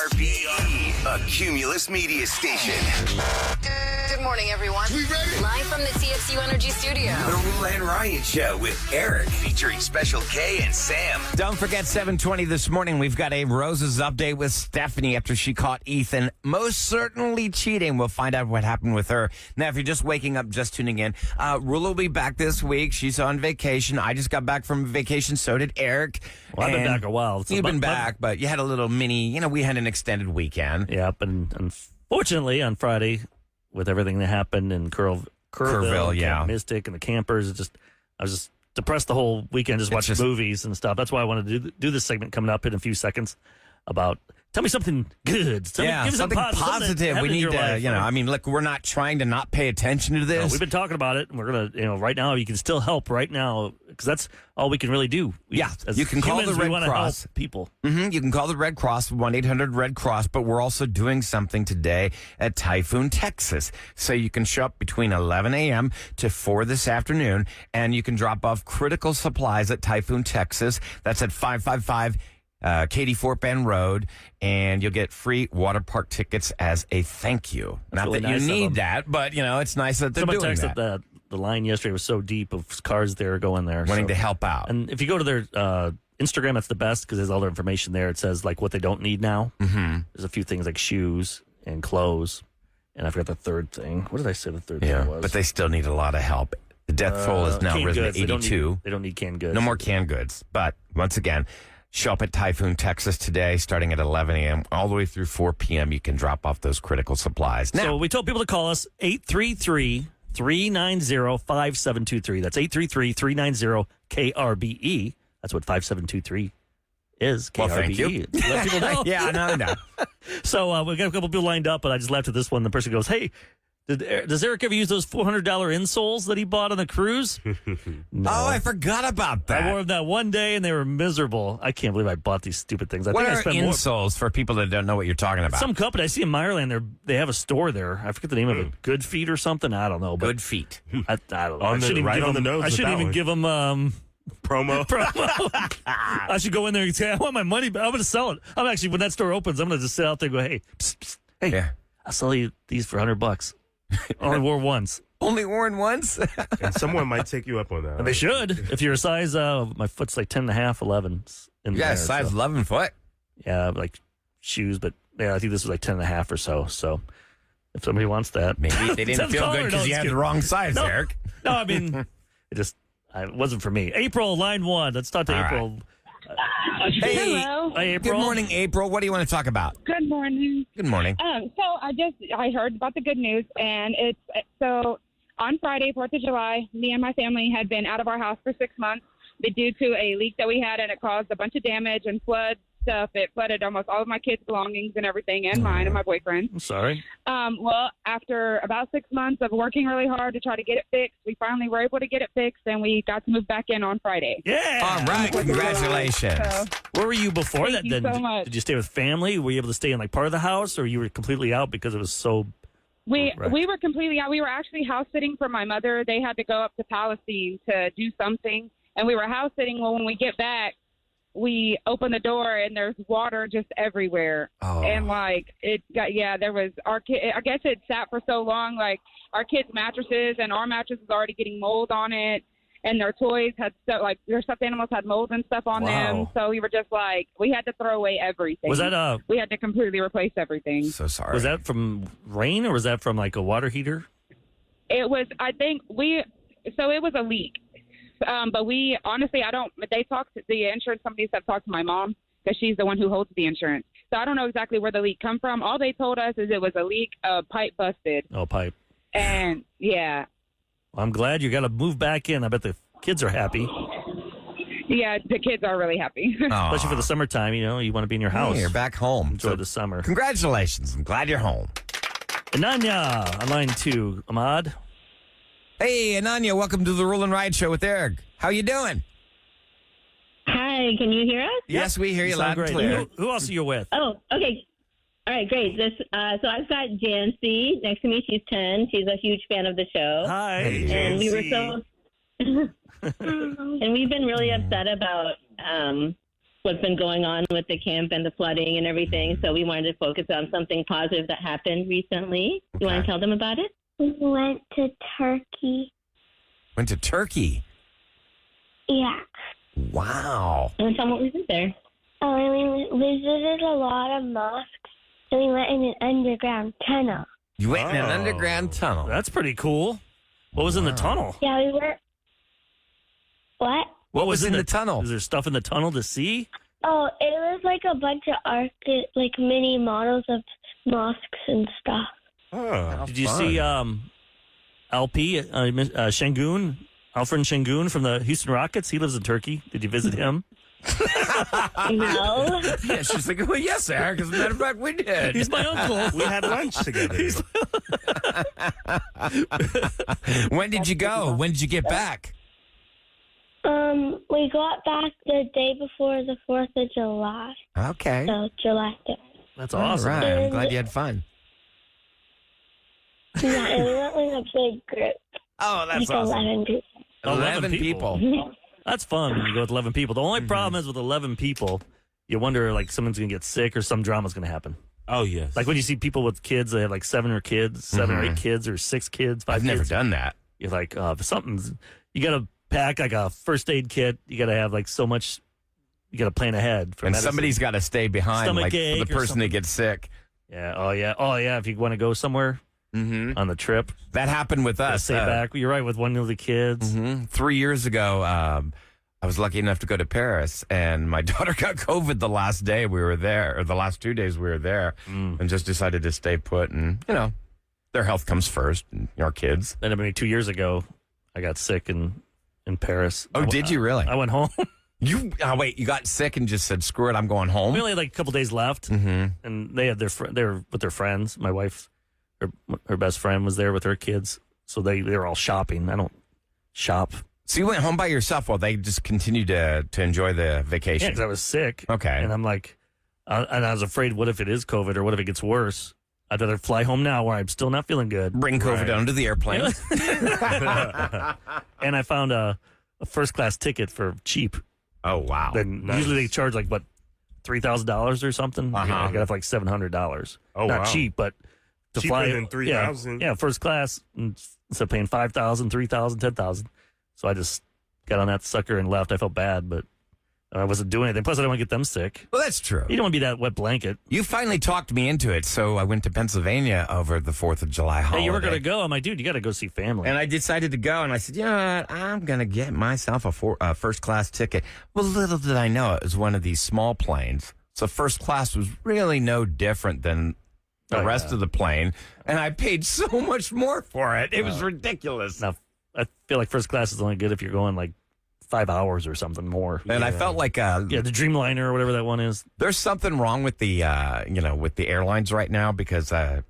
KRBE, a Cumulus media station. Good morning, everyone. We ready? Live from the TXU Energy Studio. The Roula and Ryan Show with Eric, featuring Special K and Sam. Don't forget 7:20 this morning. We've got a Roses update with Stephanie after she caught Ethan most certainly cheating. We'll find out what happened with her. Now, if you're just waking up, just tuning in, Roula will be back this week. She's on vacation. I just got back from vacation. So did Eric. Well, I've been back a while. You've been back, but you had a little mini, we had an extended weekend. Yep, and unfortunately on Friday, with everything that happened in Kerrville, yeah. Mystic, and the campers, I was just depressed the whole weekend, just watching movies and stuff. That's why I wanted to do this segment coming up in a few seconds about. Tell me something good. Give me something positive. We need to, look, we're not trying to not pay attention to this. No, we've been talking about it, and we're going to, right now, you can still help right now, because that's all we can really do. You can call the Red Cross. People. Mm-hmm. You can call the Red Cross, 1-800-RED-CROSS, but we're also doing something today at Typhoon, Texas. So you can show up between 11 a.m. to 4 this afternoon, and you can drop off critical supplies at Typhoon, Texas. That's at 555 Katy Fort Bend Road, and you'll get free water park tickets as a thank you. That's Not really that nice you of need them. that, but, it's nice that they're doing that. Someone texted that the line yesterday was so deep of cars there going there. Wanting to help out. And if you go to their Instagram, that's the best because there's all their information there. It says, like, what they don't need now. Mm-hmm. There's a few things like shoes and clothes. And I forgot the third thing. What did I say the third thing was? But they still need a lot of help. The death toll is now risen to 82. They don't need canned goods. No more canned goods. But once again, show up at Typhoon, Texas today, starting at 11 a.m. all the way through 4 p.m. You can drop off those critical supplies. Now, so we told people to call us 833-390-5723. That's 833-390-KRBE. That's what 5723 is. KRBE. Well, thank you. Let people know. Yeah, no. So we got a couple people lined up, but I just laughed at this one. The person goes, hey, does Eric ever use those $400 insoles that he bought on the cruise? No. Oh, I forgot about that. I wore them that one day, and they were miserable. I can't believe I bought these stupid things. What are insoles for people that don't know what you're talking about? Some company. I see in Meyerland, they have a store there. I forget the name of it. Good Feet or something? I don't know. But Good Feet. I don't know. On the nose. I shouldn't even give them promo. I should go in there and say, I want my money back. I'm going to sell it. I'm actually, when that store opens, I'm going to just sit out there and go, hey, psst, psst, hey, yeah. I'll sell you these for $100. Only wore once. Only worn once? And someone might take you up on that. They should. If you're a size, my foot's like 10 and a half, 11. Size 11 foot. Yeah, like shoes, but I think this was like 10 and a half or so. So if somebody wants that. Maybe they didn't feel good because you had the wrong size, Eric. No, I mean, it wasn't for me. April, line 1. Let's talk to April. Right. Hey, Hello. Hi, April. Good morning, April. What do you want to talk about? Good morning. Good morning. So I heard about the good news, and so on Friday, 4th of July, me and my family had been out of our house for 6 months due to a leak that we had, and it caused a bunch of damage and flood stuff. It flooded almost all of my kids' belongings and everything, and mine and my boyfriend. I'm sorry. Well, after about 6 months of working really hard to try to get it fixed, we finally were able to get it fixed, and we got to move back in on Friday. Yeah. All right. Congratulations. So, Where were you before Thank that? you Then so much. Did you stay with family? Were you able to stay in like part of the house, or you were completely out because it was so? We Right. were completely out. We were actually house sitting for my mother. They had to go up to Palestine to do something, and we were house sitting. Well, when we get back, we open the door and there's water just everywhere. Oh. And there was I guess it sat for so long, like our kids' mattresses and our mattress was already getting mold on it. And their toys had stuff, like their stuffed animals had mold and stuff on them. So we were just like, we had to throw away everything. Was that we had to completely replace everything. So sorry. Was that from rain or was that from like a water heater? It was, it was a leak. But we, honestly, the insurance companies have talked to my mom because she's the one who holds the insurance. So I don't know exactly where the leak come from. All they told us is it was a leak, a pipe busted. Oh, pipe. And yeah. Well, I'm glad you got to move back in. I bet the kids are happy. Yeah, the kids are really happy. Especially for the summertime, you want to be in your house. Hey, you're back home. Enjoy the summer. Congratulations. I'm glad you're home. Ananya on line 2. Ahmad. Hey, Ananya, welcome to the Roula and Ride Show with Eric. How you doing? Hi, can you hear us? Yes, we hear you loud and great. clear. Who else are you with? Oh, okay. All right, great. So I've got Jancy next to me. She's 10. She's a huge fan of the show. Hi. And we were so... and we've been really upset about what's been going on with the camp and the flooding and everything. So we wanted to focus on something positive that happened recently. You want to tell them about it? We went to Turkey. Went to Turkey? Yeah. Wow. And tell them what we did there. Oh, and we visited a lot of mosques, and we went in an underground tunnel. You went in an underground tunnel. That's pretty cool. What was in the tunnel? Yeah, we went. What? What was in the tunnel? Is there stuff in the tunnel to see? Oh, it was like a bunch of mini models of mosques and stuff. Oh, Did you see LP, Şengün, Alfred Şengün from the Houston Rockets? He lives in Turkey. Did you visit him? No. Yeah, she's like, well, yes, Eric. As a matter of fact, we did. He's my uncle. we had lunch together. When did you go? When did you get back? We got back the day before the 4th of July. Okay. So July 3rd. That's All awesome. right. I'm glad you had fun. Yeah, and we went with a big group. Oh, that's like awesome. 11 people. 11 people. That's fun when you go with 11 people. The only problem is with 11 people, you wonder like someone's going to get sick or some drama's going to happen. Oh, yes. Like when you see people with kids, they have like 7 or 8 kids or 6 kids, 5 I've never kids. done that. You're like, something's, you got to pack like a first aid kit. You got to have like so much, you got to plan ahead for And medicine. somebody's got to stay behind, Stomach like for ache the or person that something. gets sick. Yeah. Oh, yeah. If you want to go somewhere on the trip, That happened with us. stay back. You're right with one of the kids. 3 years ago, I was lucky enough to go to Paris, and my daughter got COVID the last day we were there, or the last 2 days we were there, and just decided to stay put. And, their health comes first, and our kids. Then maybe 2 years ago, I got sick in Paris. Oh, did you really? I went home. You got sick and just said, screw it, I'm going home? We only had like a couple days left, and they had they were with their friends. My wife, her best friend was there with her kids, so they were all shopping. I don't shop. So you went home by yourself while they just continued to enjoy the Yeah, vacation? because I was sick. Okay. And I'm like, and I was afraid, what if it is COVID or what if it gets worse? I'd rather fly home now where I'm still not feeling good. Bring COVID onto the airplane. And I found a first class ticket for cheap. Oh, wow. Then usually they charge like, what, $3,000 or something? I got it for like $700. Oh, Not wow. cheap, but to Cheaper fly. than $3,000. Yeah, first class. Instead of paying $5,000, $3,000, $10,000. So I just got on that sucker and left. I felt bad, but I wasn't doing anything. Plus, I didn't want to get them sick. Well, that's true. You don't want to be that wet blanket. You finally talked me into it, so I went to Pennsylvania over the 4th of July holiday. Hey, you were going to go. I'm like, dude, you got to go see family. And I decided to go, and I said, you know what? I'm going to get myself a first-class ticket. Well, little did I know it was one of these small planes. So first class was really no different than the rest of the plane, and I paid so much more for it. It was ridiculous. Now, I feel like first class is only good if you're going like 5 hours or something more. And I felt like the Dreamliner or whatever that one is. there's something wrong with the with the airlines right now, because I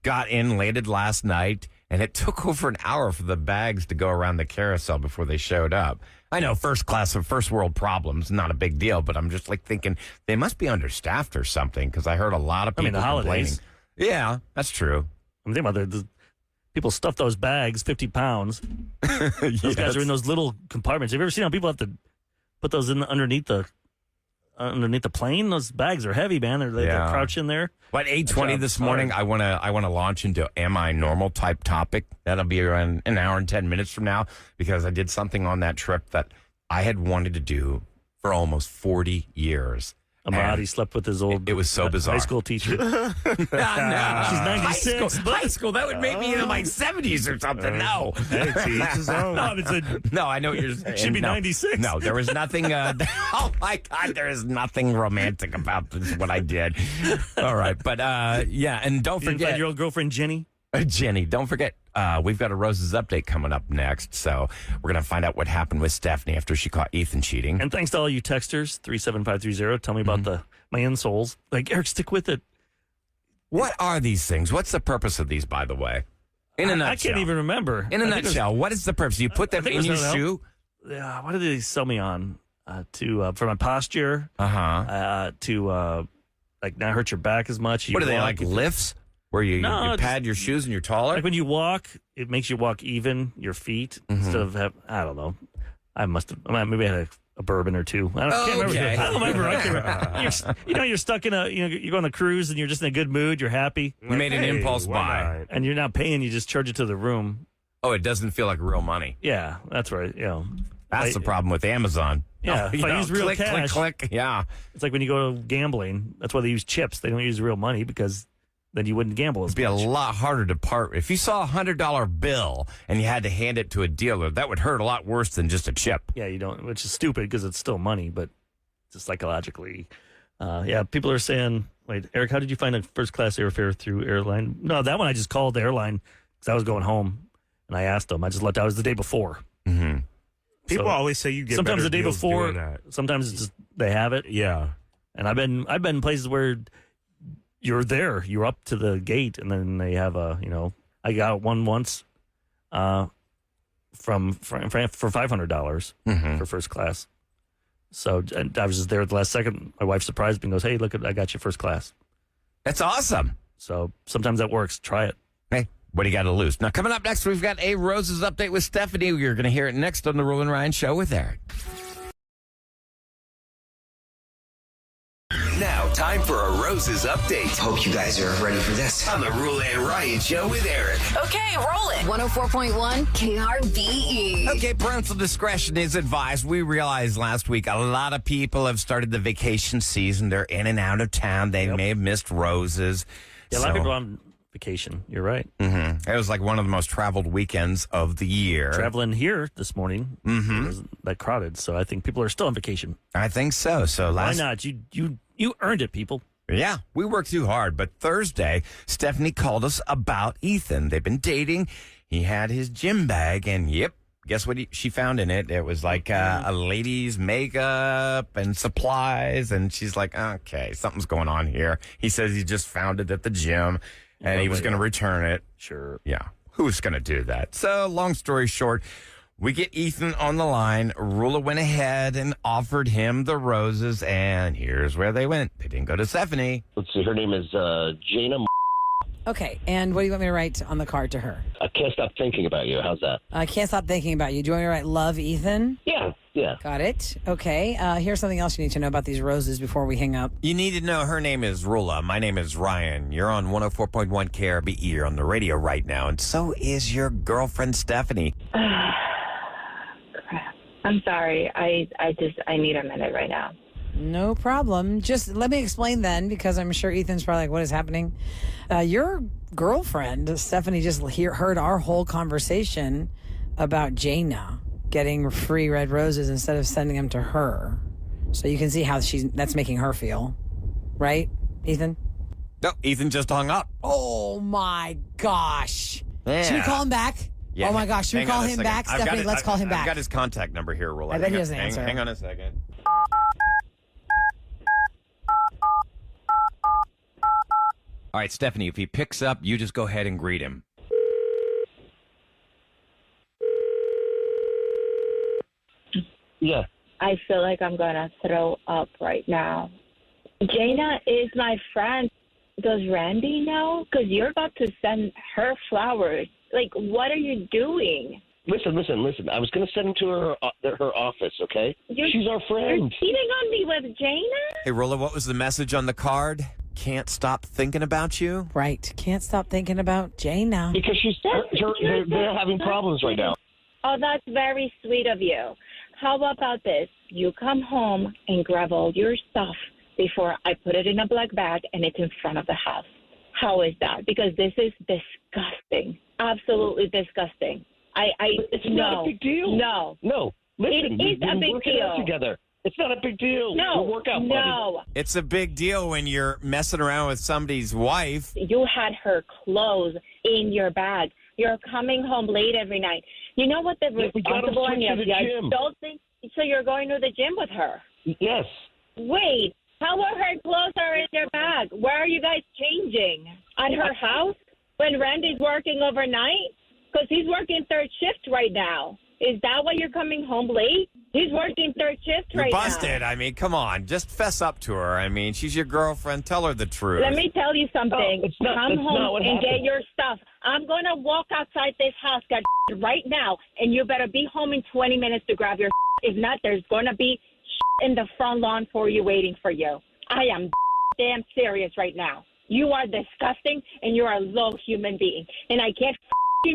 got in landed last night, and it took over an hour for the bags to go around the carousel before they showed up. I know first class of first world problems, not a big deal, but I'm just like thinking they must be understaffed or something, because I heard a lot of people the complaining. holidays. Yeah, that's true. I'm thinking about the people stuff those bags, 50 pounds. Those guys are in those little compartments. Have you ever seen how people have to put those in underneath the plane? Those bags are heavy, man. They crouch in there. But 8:20 this morning, I want to launch into Am I Normal type topic. That'll be around an hour and 10 minutes from now, because I did something on that trip that I had wanted to do for almost 40 years. He slept with his old It was so bizarre. high school teacher. No. She's 96, High school. That would make me in my 70s or something. No. Hey, to each his own. No, I know what you're saying. Should be No. 96. No, there was nothing. Oh my God, there is nothing romantic about this. What I did. All right, but and don't You didn't forget find your old girlfriend Jenny. Jenny. Don't forget, we've got a Rose's update coming up next. So we're gonna find out what happened with Stephanie after she caught Ethan cheating. And thanks to all you texters, 37530. Tell me about my insoles. Like, Eric, stick with it. What are these things? What's the purpose of these, by the way? In a nutshell. I can't even remember. In a I think it was- nutshell, what is the purpose? You put them think it in your was no shoe? Yeah, what did they sell me on? For my posture, to like not hurt your back as much. You What are they, walk- like lifts? Where you pad your shoes and you're taller? Like when you walk, it makes you walk even, your feet, instead of I don't know. I must have. Maybe I had a bourbon or two. I can't remember. Okay. I don't remember. I can't remember. You're stuck in you go on the cruise and you're just in a good mood. You're happy. You made an impulse buy. not? And you're not paying. You just charge it to the room. Oh, it doesn't feel like real money. Yeah, that's right. That's the problem with Amazon. Yeah, Oh, if I use real click, cash. click. Yeah. It's like when you go to gambling. That's why they use chips. They don't use real money because then you wouldn't gamble as It'd be a much. lot harder to part. If you saw a $100 bill and you had to hand it to a dealer, that would hurt a lot worse than just a chip. Yeah, you don't, which is stupid because it's still money, but just psychologically. People are saying, wait, Eric, how did you find a first class airfare through airline? No, that one I just called the airline because I was going home and I asked them. I just left. I was the day before. Mm-hmm. People always say you get sometimes better the day deals before. doing that. Sometimes it's just they have it. Yeah. And I've been in places where you're there, you're up to the gate, and then they have I got one once, for $500 for first class. So and I was just there at the last second. My wife surprised me and goes, "Hey, look, I got you first class." That's awesome. So sometimes that works. Try it. Hey, what do you got to lose? Now, coming up next, we've got a Roses update with Stephanie. You're going to hear it next on the Roula and Ryan Show with Eric. Now, time for a Roses update. Hope you guys are ready for this. On the Roula and Ryan Show with Eric. Okay, roll it. 104.1 KRBE. Okay, parental discretion is advised. We realized last week a lot of people have started the vacation season. They're in and out of town. They may have missed Roses. Yeah, a lot of people are on vacation. You're right. Mm-hmm. It was like one of the most traveled weekends of the year. Traveling here this morning, Mm-hmm. it wasn't that crowded, so I think people are still on vacation. I think so. So Why last not? You earned it, people. Yeah, we worked too hard. But Thursday, Stephanie called us about Ethan. They've been dating. He had his gym bag, and yep, guess what she found in it? It was like a lady's makeup and supplies. And she's like, okay, something's going on here. He says he just found it at the gym, and he was going to return it. Sure. Yeah, who's going to do that? So long story short, we get Ethan on the line. Roula went ahead and offered him the roses, and here's where they went. They didn't go to Stephanie. Let's see, her name is Jana. Okay, and what do you want me to write on the card to her? I can't stop thinking about you. How's that? I can't stop thinking about you. Do you want me to write love, Ethan? Yeah. Got it. Okay, here's something else you need to know about these roses before we hang up. You need to know her name is Roula. My name is Ryan. You're on 104.1 KRBE. You're on the radio right now, and so is your girlfriend, Stephanie. Crap. I'm sorry. I need a minute right now. No problem. Just let me explain then, because I'm sure Ethan's probably like, what is happening? Your girlfriend, Stephanie, just heard our whole conversation about Jana getting free red roses instead of sending them to her. So you can see how that's making her feel. Right, Ethan? No, Ethan just hung up. Oh, my gosh. Yeah. Should we call him back? Yeah. Oh, my gosh. Should we Hang call on a him second. back? Stephanie, let's call him back. I've got his contact number here, Roula. I bet he doesn't answer. Hang on a second. All right, Stephanie, if he picks up, you just go ahead and greet him. Yeah. I feel like I'm going to throw up right now. Jana is my friend. Does Randy know? Because you're about to send her flowers. Like, what are you doing? Listen. I was going to send them to her office, okay? She's our friend. You're cheating on me with Jana? Hey, Roula, what was the message on the card? Can't stop thinking about you? Right. Can't stop thinking about Jana. Because they're having problems right now. Oh, that's very sweet of you. How about this? You come home and grab all your stuff before I put it in a black bag and it's in front of the house. How is that? Because this is disgusting. Absolutely disgusting. It's not a big deal. No. Listen, It is a big working deal. out together. It's not a big deal. No. We'll work out, buddy. It's a big deal when you're messing around with somebody's wife. You had her clothes in your bag. You're coming home late every night. You know what the We got 'em responsible switched to the gym. adult thing? So you're going to the gym with her? Yes. Wait, how are her clothes are in your bag? Where are you guys changing? At her house? When Randy's working overnight? Because he's working third shift right now. Is that why you're coming home late? He's working third shift You're right busted. now. I mean, come on. Just fess up to her. I mean, she's your girlfriend. Tell her the truth. Let me tell you something. Come home and happened. get your stuff. I'm going to walk outside this house right now, and you better be home in 20 minutes to grab your. If not, there's going to be in the front lawn for you waiting for you. I am damn serious right now. You are disgusting, and you are a low human being. And I can't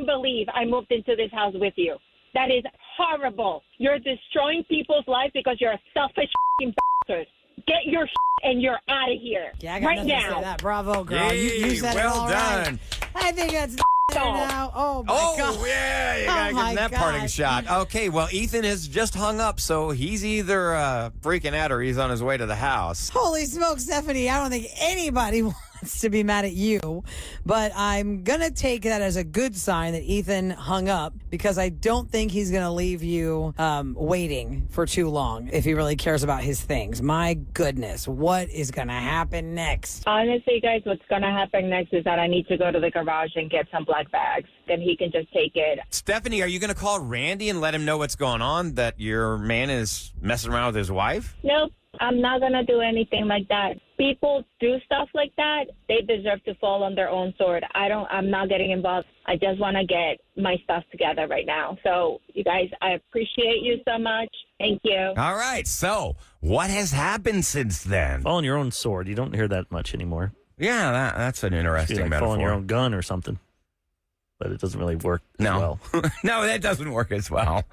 believe I moved into this house with you. That is horrible. You're destroying people's lives because you're a selfish bastard. Get your and you're out of here. Yeah, I got right nothing to say now. to that. Bravo, girl. Yay, You said well it all done. right. I think that's there now. Oh, my God. Yeah, you gotta Oh, give my him that God. parting shot. Okay, well, Ethan has just hung up, so he's either freaking out or he's on his way to the house. Holy smokes, Stephanie. I don't think anybody wants to be mad at you, but I'm going to take that as a good sign that Ethan hung up because I don't think he's going to leave you waiting for too long if he really cares about his things. My goodness, what is going to happen next? Honestly, guys, what's going to happen next is that I need to go to the garage and get some black bags. Then he can just take it. Stephanie, are you going to call Randy and let him know what's going on, that your man is messing around with his wife? Nope, I'm not going to do anything like that. People do stuff like that. They deserve to fall on their own sword. I'm not getting involved. I just want to get my stuff together right now. So, you guys, I appreciate you so much. Thank you. All right, so what has happened since then? Fall on your own sword. You don't hear that much anymore. Yeah, that's an interesting Like metaphor. fall on your own gun or something. But it doesn't really work as No. well. No, that doesn't work as well.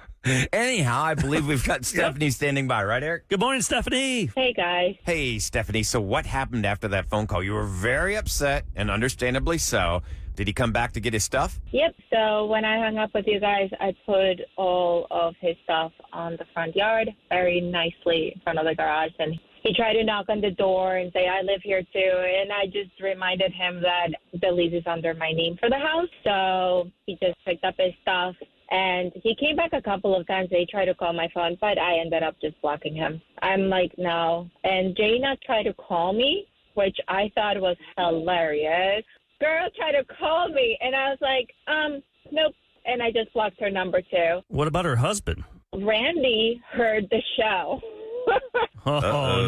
Anyhow, I believe we've got Stephanie standing by, right, Eric? Good morning, Stephanie. Hey, guys. Hey, Stephanie. So what happened after that phone call? You were very upset, and understandably so. Did he come back to get his stuff? Yep. So when I hung up with you guys, I put all of his stuff on the front yard very nicely in front of the garage. And he tried to knock on the door and say, I live here too. And I just reminded him that the lease is under my name for the house. So he just picked up his stuff. And he came back a couple of times. They tried to call my phone, but I ended up just blocking him. I'm like, no. And Jaina tried to call me, which I thought was hilarious. Girl tried to call me, and I was like, nope. And I just blocked her number too. What about her husband? Randy heard the show. Oh,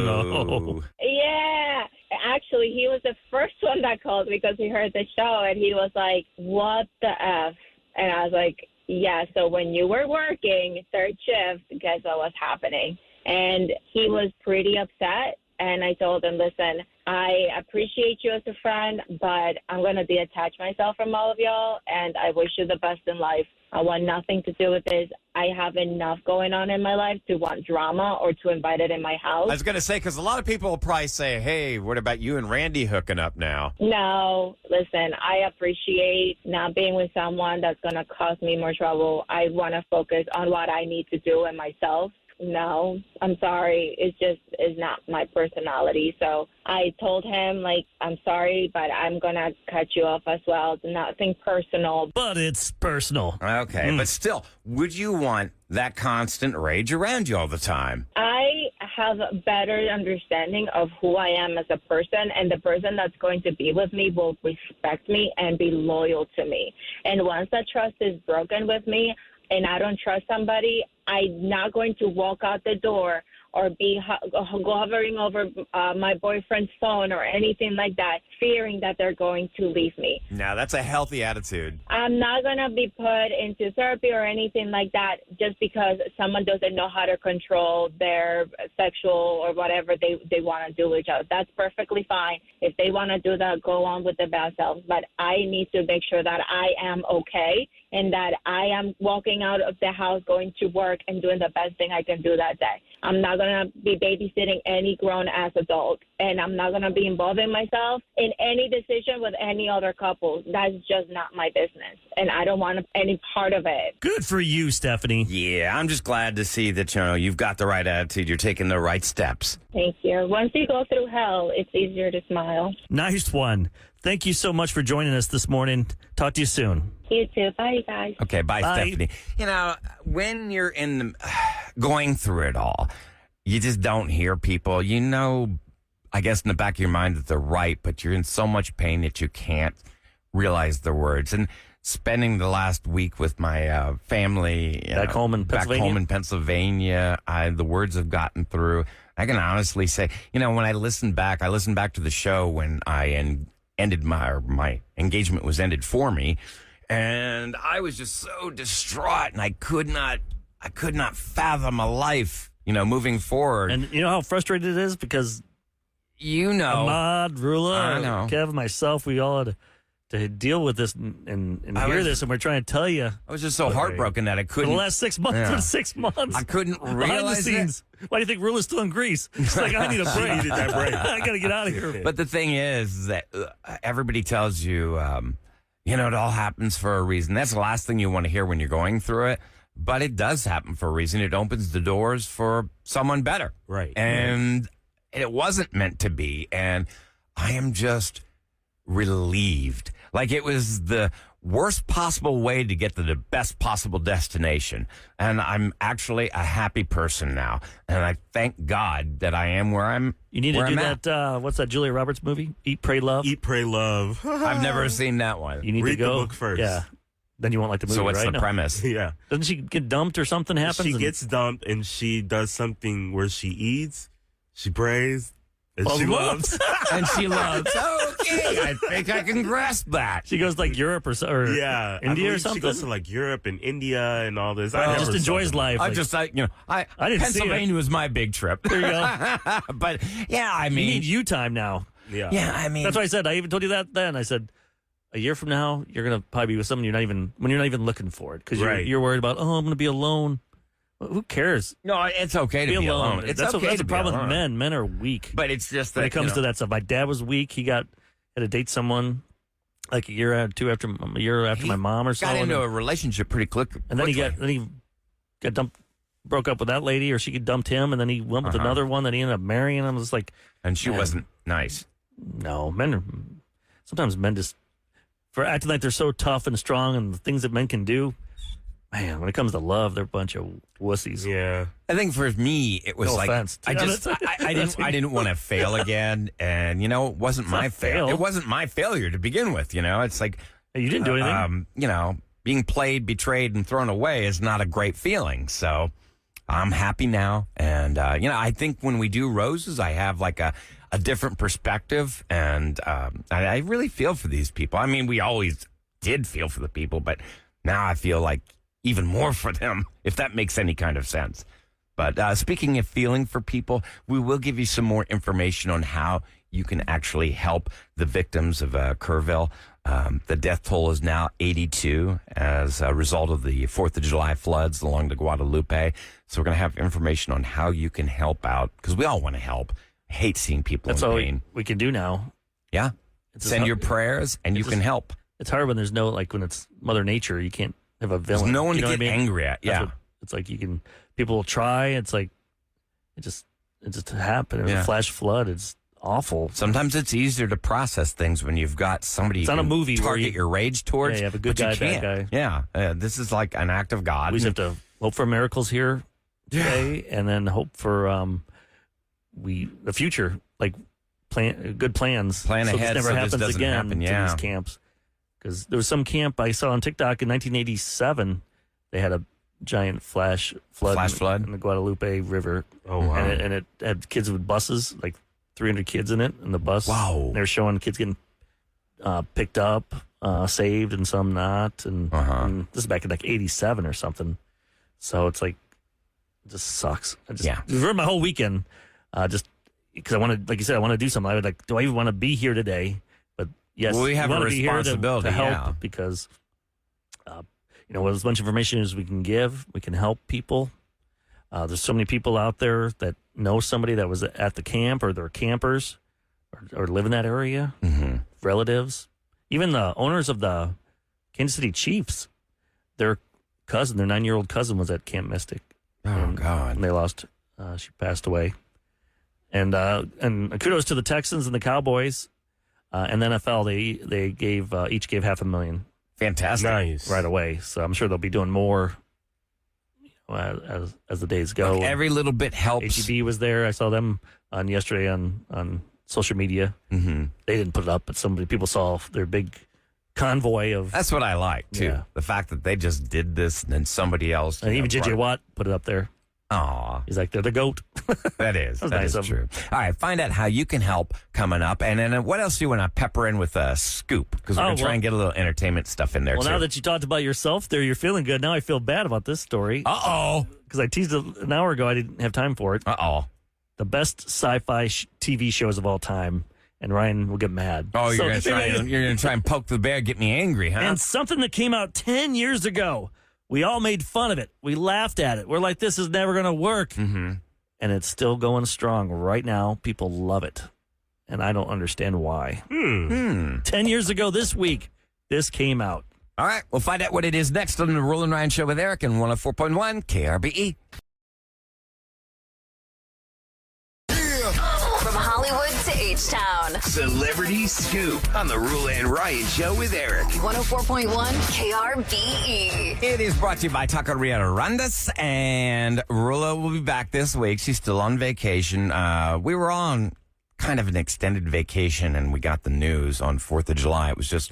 no. Yeah. Actually, he was the first one that called because he heard the show, and he was like, what the F? And I was like, yeah, so when you were working third shift, guess what was happening? And he was pretty upset. And I told him, listen, I appreciate you as a friend, but I'm going to detach myself from all of y'all, and I wish you the best in life. I want nothing to do with this. I have enough going on in my life to want drama or to invite it in my house. I was going to say, because a lot of people will probably say, hey, what about you and Randy hooking up now? No, listen, I appreciate not being with someone that's going to cause me more trouble. I want to focus on what I need to do and myself. No, I'm sorry. It's not my personality. So I told him, like, I'm sorry, but I'm going to cut you off as well. It's nothing personal. But it's personal. Okay, but still, would you want that constant rage around you all the time? I have a better understanding of who I am as a person, and the person that's going to be with me will respect me and be loyal to me. And once that trust is broken with me, and I don't trust somebody, I'm not going to walk out the door or be hovering over my boyfriend's phone or anything like that, fearing that they're going to leave me. Now, that's a healthy attitude. I'm not going to be put into therapy or anything like that just because someone doesn't know how to control their sexual or whatever they want to do with each other. That's perfectly fine. If they want to do that, go on with their best selves. But I need to make sure that I am okay and that I am walking out of the house, going to work, and doing the best thing I can do that day. I'm not going to be babysitting any grown-ass adult, and I'm not going to be involving myself in any decision with any other couple. That's just not my business, and I don't want any part of it. Good for you, Stephanie. Yeah, I'm just glad to see that, you've got the right attitude. You're taking the right steps. Thank you. Once you go through hell, it's easier to smile. Nice one. Thank you so much for joining us this morning. Talk to you soon. You too. Bye, guys. Okay, bye, Stephanie. When you're going through it all, you just don't hear people. I guess in the back of your mind that they're right, but you're in so much pain that you can't realize the words. And spending the last week with my family back home in Pennsylvania. The words have gotten through. I can honestly say, when I listened back to the show when I ended my engagement was ended for me, and I was just so distraught, and I could not fathom a life, moving forward. And you know how frustrated it is because Ahmad, Roula, Kev, myself, we all had to deal with this and hear this, and we're trying to tell you. I was just so heartbroken that I couldn't. For the last 6 months, for 6 months. I couldn't behind the realize scenes. Why do you think Roula's still in Greece? It's like, I need a break. You needed that break. I got to get out of here. But the thing is that everybody tells you, it all happens for a reason. That's the last thing you want to hear when you're going through it. But it does happen for a reason. It opens the doors for someone better. Right. And it wasn't meant to be. And I am just relieved. Like it was the worst possible way to get to the best possible destination. And I'm actually a happy person now. And I thank God that I am where I'm. You need to do that. What's that Julia Roberts movie? Eat, Pray, Love? Eat, Pray, Love. I've never seen that one. You need Read to go. the book first. Yeah. Then you won't like the movie, So what's right? the premise? Yeah. Doesn't she get dumped or something happens? She gets dumped and she does something where she eats, she prays, and she loves. And she loves. Okay, I think I can grasp that. She goes like Europe or yeah, India or something. She goes to like Europe and India and all this. I just enjoys life. I like, just, I didn't Pennsylvania was my big trip. There you go. But yeah, I you mean, need you time now. Yeah. I mean, that's why I said. I even told you that then. I said, a year from now, you're gonna probably be with someone you're not even looking for it because you're worried about. Oh, I'm gonna be alone. Well, who cares? No, it's okay to be alone. It's that's okay that's to the be problem alone. with men. Men are weak. But it's just that when it comes to that stuff. My dad was weak. He had to date someone like a year after my mom or so. Got into a relationship pretty quickly. And then he got dumped, broke up with that lady, or she dumped him, and then he went with another one that he ended up marrying. And I was like, and she wasn't nice. No, sometimes men just for acting like they're so tough and strong and the things that men can do. Man, when it comes to love, they're a bunch of wussies. Yeah, I think for me, it was no like offense. I didn't want to fail again, and it wasn't my fail. It wasn't my failure to begin with. It's like you didn't do anything. Being played, betrayed, and thrown away is not a great feeling. So I'm happy now, and I think when we do roses, I have like a different perspective, and I really feel for these people. I mean, we always did feel for the people, but now I feel like even more for them, if that makes any kind of sense. But speaking of feeling for people, we will give you some more information on how you can actually help the victims of Kerrville. The death toll is now 82 as a result of the 4th of July floods along the Guadalupe. So we're going to have information on how you can help out, because we all want to help. I hate seeing people in pain. That's all we can do now. Yeah. Send your prayers and you can help. It's hard when there's when it's Mother Nature, you can't have a villain. There's no one to get what I mean? angry at. Yeah. It's like people will try. It's like, it just happened. It was a flash flood. It's awful. Sometimes it's easier to process things when you've got somebody it's you not can a movie target your rage towards. Yeah, you have a good but guy, you bad can't. guy. Yeah. This is like an act of God. We just have to hope for miracles here today, and then hope for the future, like good plans. Plan so ahead this never so happens this doesn't again happen. to Yeah. these camps. Because there was some camp I saw on TikTok in 1987. They had a giant flash flood in the Guadalupe River. Oh, wow. And it had kids with buses, like 300 kids in it, in the bus. Wow. And they were showing kids getting picked up, saved, and some not. And this is back in like 87 or something. So it's like, it just sucks. It ruined my whole weekend. Just because I wanted, like you said, I want to do something. I would like, do I even want to be here today? But yes, we have a responsibility to help because, with as much information as we can give, we can help people. There's so many people out there that know somebody that was at the camp, or they're campers, or live in that area, relatives. Even the owners of the Kansas City Chiefs, their 9-year-old cousin was at Camp Mystic. Oh, God. And they lost, she passed away. And kudos to the Texans and the Cowboys and the NFL. They gave each gave $500,000. Fantastic. Nice. Right away. So I'm sure they'll be doing more as the days go. Look, every little bit helps. HEB was there. I saw them yesterday on social media. Mm-hmm. They didn't put it up, but people saw their big convoy of. That's what I like, too. Yeah. The fact that they just did this and then somebody else. And even J.J. Watt put it up there. Aw. He's like, they're the GOAT. That is. That was That nice is of true. All right. Find out how you can help coming up. And then what else do you want to pepper in with a scoop? Because we're going to try and get a little entertainment stuff in there, Well, too. now that you talked about yourself there, you're feeling good. Now I feel bad about this story. Uh-oh. Because I teased it an hour ago. I didn't have time for it. Uh-oh. The best sci-fi TV shows of all time. And Ryan will get mad. Oh, you're going to try and poke the bear, get me angry, huh? And something that came out 10 years ago. We all made fun of it. We laughed at it. We're like, this is never going to work. Mm-hmm. And it's still going strong. Right now, people love it. And I don't understand why. 10 years ago this week, this came out. All right. We'll find out what it is next on the Roula and Ryan Show with Eric and 104.1 KRBE. From Hollywood to H-Town. Celebrity Scoop on the Roula and Ryan Show with Eric. 104.1 KRBE. It is brought to you by Taqueria Randas, and Roula will be back this week. She's still on vacation. We were on kind of an extended vacation, and we got the news on 4th of July. It was just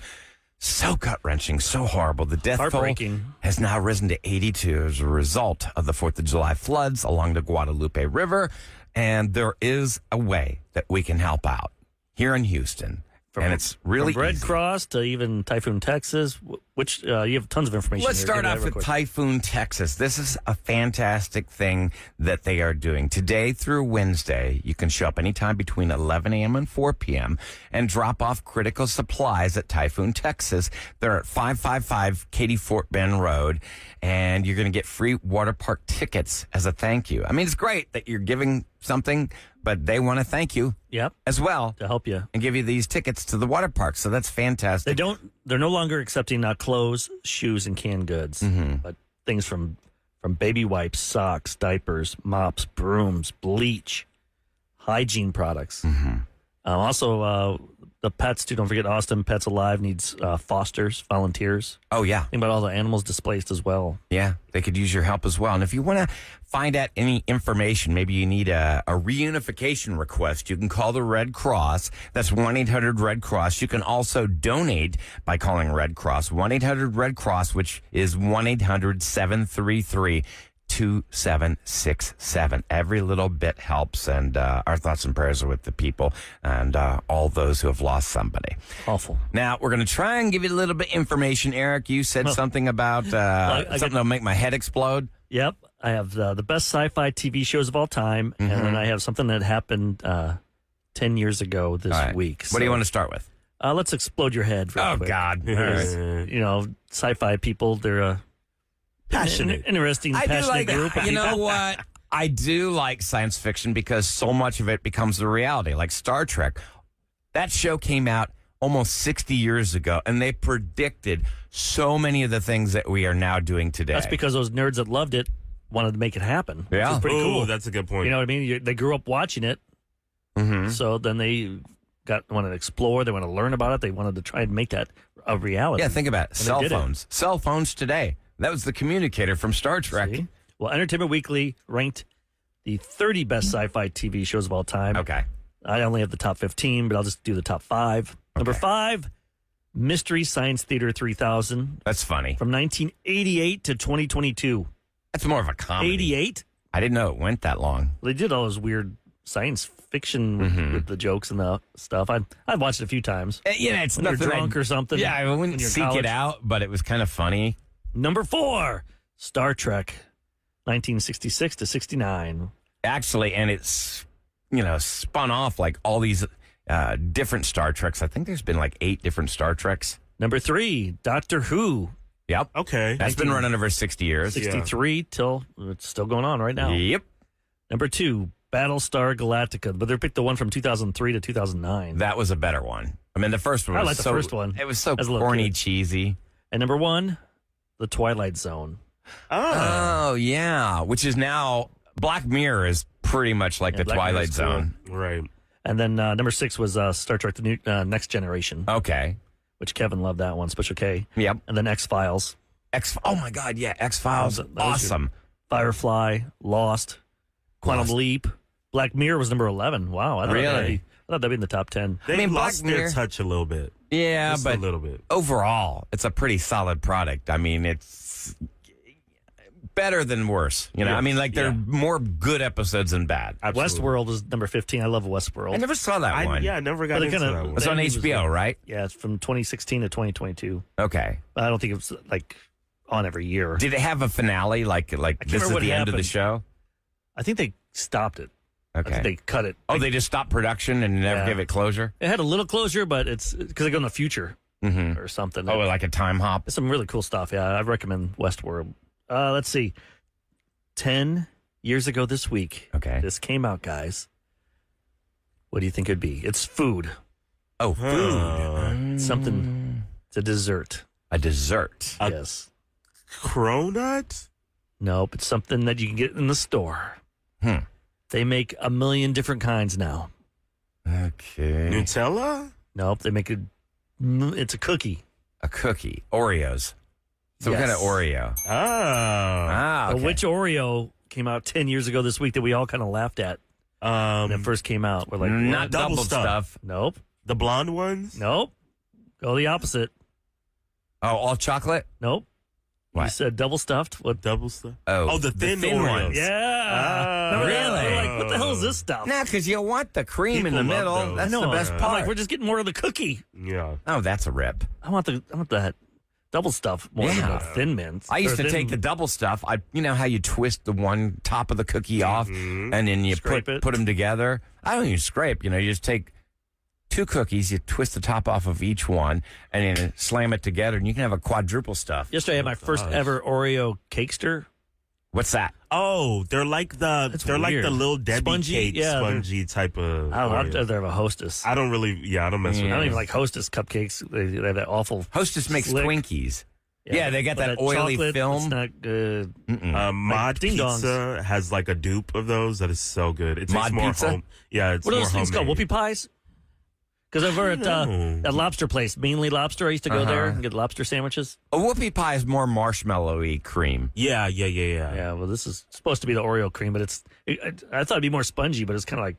so gut-wrenching, so horrible. The death toll Heartbreaking. has now risen to 82 as a result of the 4th of July floods along the Guadalupe River, and there is a way that we can help out here in Houston. And it's really from Red easy. Cross to even Typhoon, Texas, which you have tons of information. Let's here. start Give off that real with quick. Typhoon, Texas. This is a fantastic thing that they are doing. Today through Wednesday, you can show up anytime between 11 a.m. and 4 p.m. and drop off critical supplies at Typhoon, Texas. They're at 555 Katy Fort Bend Road, and you're going to get free water park tickets as a thank you. I mean, it's great that you're giving something, but they want to thank you as well to help you and give you these tickets to the water park. So that's fantastic. They're no longer accepting clothes, shoes, and canned goods, but things from baby wipes, socks, diapers, mops, brooms, bleach, hygiene products. Also, the pets too. Don't forget, Austin Pets Alive needs fosters, volunteers. Oh yeah, think about all the animals displaced as well. Yeah, they could use your help as well. And if you want to find out any information, maybe you need a reunification request, you can call the Red Cross. That's 1-800-RED-CROSS. You can also donate by calling Red Cross, 1-800-RED-CROSS, which is 1-800-733-2767. Every little bit helps, and our thoughts and prayers are with the people and all those who have lost somebody. Awful. Now, we're going to try and give you a little bit of information. Eric, you said something about something that'll make my head explode. Yep. I have the best sci-fi TV shows of all time, and then I have something that happened 10 years ago this week. What do you want to start with? Let's explode your head real quick. God. You know, sci-fi people, they're passionate. Interesting, passionate group. You know what? I do like science fiction because so much of it becomes a reality, like Star Trek. That show came out almost 60 years ago, and they predicted so many of the things that we are now doing today. That's because those nerds that loved it wanted to make it happen. Yeah. Which is pretty cool. That's a good point. You know what I mean? They grew up watching it, so then they wanted to explore. They want to learn about it. They wanted to try and make that a reality. Yeah, think about it. And Cell they did it. phones. Cell phones today. That was the communicator from Star Trek. See? Well, Entertainment Weekly ranked the 30 best sci-fi TV shows of all time. Okay. I only have the top 15, but I'll just do the top 5. Number 5, Mystery Science Theater 3000. That's funny. From 1988 to 2022. That's more of a comedy. 88? I didn't know it went that long. They did all those weird science fiction with the jokes and the stuff. I've watched it a few times. Yeah, it's when you're nothing drunk or something. Yeah, I when wouldn't you're in seek college. it out, but it was kind of funny. Number 4, Star Trek, 1966 to 69. Actually, and it's, spun off like all these different Star Treks. I think there's been like 8 different Star Treks. Number 3, Doctor Who. Yep. Okay. That's been running over 60 years. 63 till it's still going on right now. Yep. Number 2, Battlestar Galactica, but they picked the one from 2003 to 2009. That was a better one. I mean, the first one was I like the first one. It was so As a little corny, kid. cheesy. And number 1, The Twilight Zone. Oh, yeah. Which is now, Black Mirror is pretty much like the Black Twilight Mirror's cool. Zone. Right. And then number 6 was Star Trek: The Next Generation, Okay. which Kevin loved that one, Special K. Yep. And then X-Files, Oh, my God. Yeah. X-Files. That was Awesome. Firefly, Lost, Quantum Leap. Black Mirror was number 11. Wow. I thought Really? I thought that'd be in the top 10. They I mean, lost Black Mirror- their touch a little bit. Yeah, Just but a little bit. overall, it's a pretty solid product. I mean, it's better than worse. You know, Yes, I mean, like there yeah. are more good episodes than bad. Absolutely. Westworld is number 15. I love Westworld. I never saw that one. I never got But it into kinda- that one. It's on That was HBO, good. right? Yeah, it's from 2016 to 2022. Okay. I don't think it was like on every year. Did it have a finale? Like this remember is what the end of the happened. show? I think they stopped it. I Okay. think they cut it. Oh, they just stopped production and never Yeah. gave it closure? It had a little closure, but it's because they go in the future Mm-hmm. or something. Oh, like a time hop? It's some really cool stuff. Yeah, I recommend Westworld. Let's see. 10 years ago this week, Okay. this came out, guys. What do you think it'd be? It's food. Oh, food. Something. It's a dessert. A dessert. Yes. Cronut? Nope. It's something that you can get in the store. They make a million different kinds now. Okay. Nutella? Nope. They make it's a cookie. A cookie. Oreos. Some Yes. kind of Oreo. Oh. Ah, But okay. which Oreo came out 10 years ago this week that we all kind of laughed at when it first came out? We're like, Not what? double Double stuff. Nope. The blonde ones? Nope. Go the opposite. Oh, all chocolate? Nope. You What? said double stuffed. What? Double stuff? Oh, the thin Oreos. ones. Yeah. Remember that? Really? We're like, what the hell is this stuff? No, because you want the cream in People the love middle. those. That's I know. the best I'm part. like, we're just getting more of the cookie. Yeah. Oh, that's a rip. I want that double stuff more than Yeah. the thin mints. I used Or to thin- take the double stuff. You know how you twist the one top of the cookie off and then you Scrape put it. them together? I don't even scrape. You know, you just take two cookies, you twist the top off of each one, and then slam it together, and you can have a quadruple stuff. Yesterday, I had my first ever Oreo cakester. What's that? Oh, they're like the weird. little Debbie Spongy, cake, yeah, spongy type of. I don't know. Oreo. I'd rather have a Hostess. I don't really. Yeah, I don't mess with. I don't those. even like Hostess cupcakes. They have that awful. Hostess makes slick- Twinkies. Yeah, they got but that oily chocolate, film. It's not good. Mod Ding Dongs. Pizza has like a dupe of those that is so good. It tastes Mod more Pizza? home. Yeah, it's What are more those things called? homemade. Whoopie pies? Because over at know. that lobster place, Mainly Lobster, I used to go there and get lobster sandwiches. A whoopie pie is more marshmallowy cream. Yeah. Yeah, well, this is supposed to be the Oreo cream, but I thought it'd be more spongy, but it's kind of like,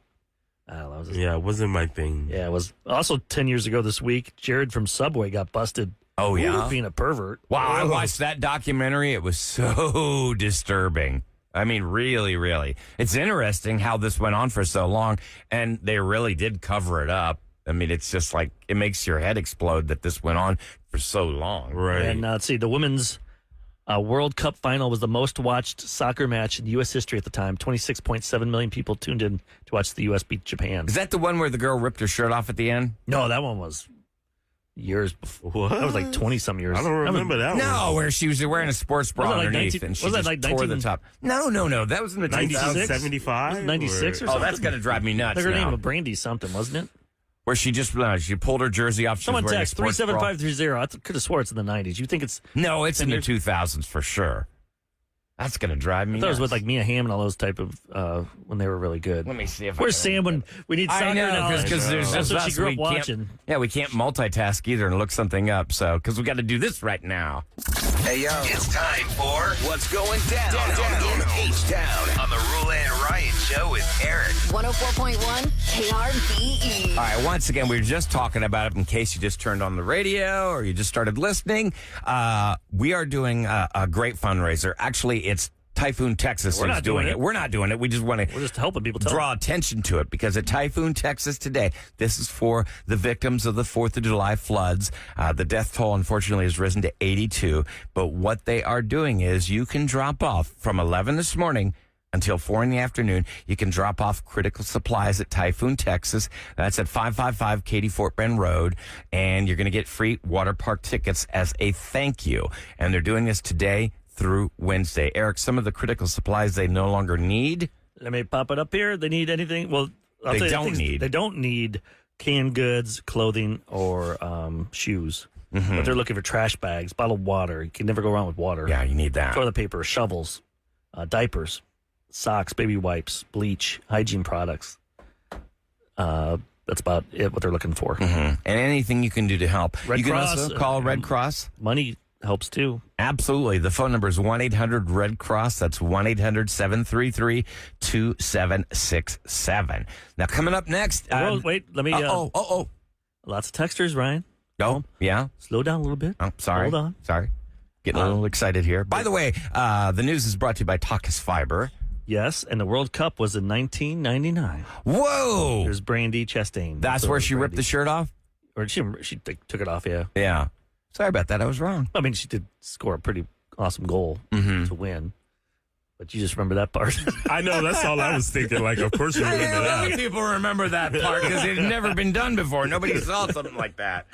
I don't know. Yeah, it wasn't my thing. Yeah, it was also 10 years ago this week. Jared from Subway got busted. Oh, yeah? Being a pervert. Wow, I watched that documentary. It was so disturbing. I mean, really, really. It's interesting how this went on for so long, and they really did cover it up. I mean, it's just like, it makes your head explode that this went on for so long. Right. And let's see, the women's World Cup final was the most watched soccer match in U.S. history at the time. 26.7 million people tuned in to watch the U.S. beat Japan. Is that the one where the girl ripped her shirt off at the end? No, that one was years before. What? That was like 20-some years. I don't remember that one. No, where she was wearing a sports bra Was it like underneath 19 and she was that just like tore the 19 top. No. That was in the 2000s. 1975? 96 or Oh, something? that's going to drive me nuts Like her name now. was Brandy something, wasn't it? Where she just she pulled her jersey off. She Someone was wearing a text sports bra. 37530. I could have swore it's in the 90s. You think it's... No, it's in the 10 2000s for sure. That's going to drive me I thought it was nuts. with like Mia Hamm and all those type of when they were really good. Let me see if Where's I can- Sam when we need soccer I know, now? because there's That's just what she us. grew up We can't- watching. Yeah, we can't multitask either and look something up. So, because we got to do this right now. Hey, yo. It's time for What's Going Down in H-Town on the Roula and Ryan Show with Eric. 104.1 KRBE. All right, once again, we were just talking about it in case you just turned on the radio or you just started listening. We are doing a great fundraiser. Actually, it's Typhoon Texas We're who's not doing doing it. it. We're not doing it. We just want to We're just helping people tell draw attention to it because at Typhoon Texas today, this is for the victims of the 4th of July floods. The death toll, unfortunately, has risen to 82. But what they are doing is you can drop off from 11 this morning until 4 in the afternoon. You can drop off critical supplies at Typhoon Texas. That's at 555 Katy Fort Bend Road. And you're going to get free water park tickets as a thank you. And they're doing this today through Wednesday. Eric, some of the critical supplies they no longer need. Let me pop it up here. They need anything? Well, They don't need. They don't need canned goods, clothing, or shoes. Mm-hmm. But they're looking for trash bags, bottled water. You can never go wrong with water. Yeah, you need that. Toilet paper, shovels, diapers, socks, baby wipes, bleach, hygiene products. That's about it, what they're looking for. And anything you can do to help. Red you can Cross, also call Red Cross. Money helps too. Absolutely. The phone number is 1-800-RED CROSS. That's 1-800-733-2767. Now, coming up next. Wait, let me. Lots Lots of texters, Ryan. Oh, yeah. Slow down a little bit. Oh, sorry. Hold on. Sorry. Getting a little excited here. By the way, the news is brought to you by Taucus Fiber. Yes, and the World Cup was in 1999. Whoa! There's Brandy Chastain. That's where she ripped the shirt off? Or she took it off, yeah. Yeah. Sorry about that. I was wrong. I mean, she did score a pretty awesome goal to win. But you just remember that part. I know. That's all I was thinking. Like, of course you remember A lot of that. people remember that part because it's never been done before. Nobody saw something like that.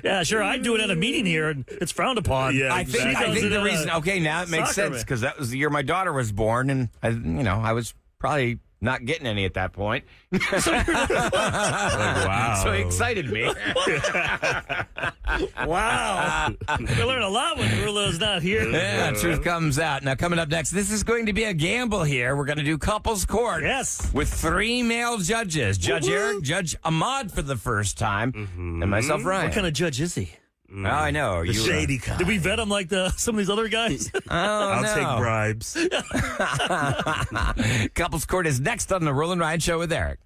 Yeah, sure. I do it at a meeting here, and it's frowned upon. Yeah, I think the reason. Okay, now it makes sense because that was the year my daughter was born, and I was probably not getting any at that point. Wow. So it excited me. Wow. We learn a lot when Roula's not here. Yeah, truth comes out. Now, coming up next, this is going to be a gamble here. We're going to do couples court. Yes. With 3 male judges. Judge Eric, Judge Ahmad for the first time, and myself, Ryan. What kind of judge is he? Oh, I know. The shady kind. Did we vet him like some of these other guys? I'll take bribes. Couples court is next on the Roula and Ryan Show with Eric.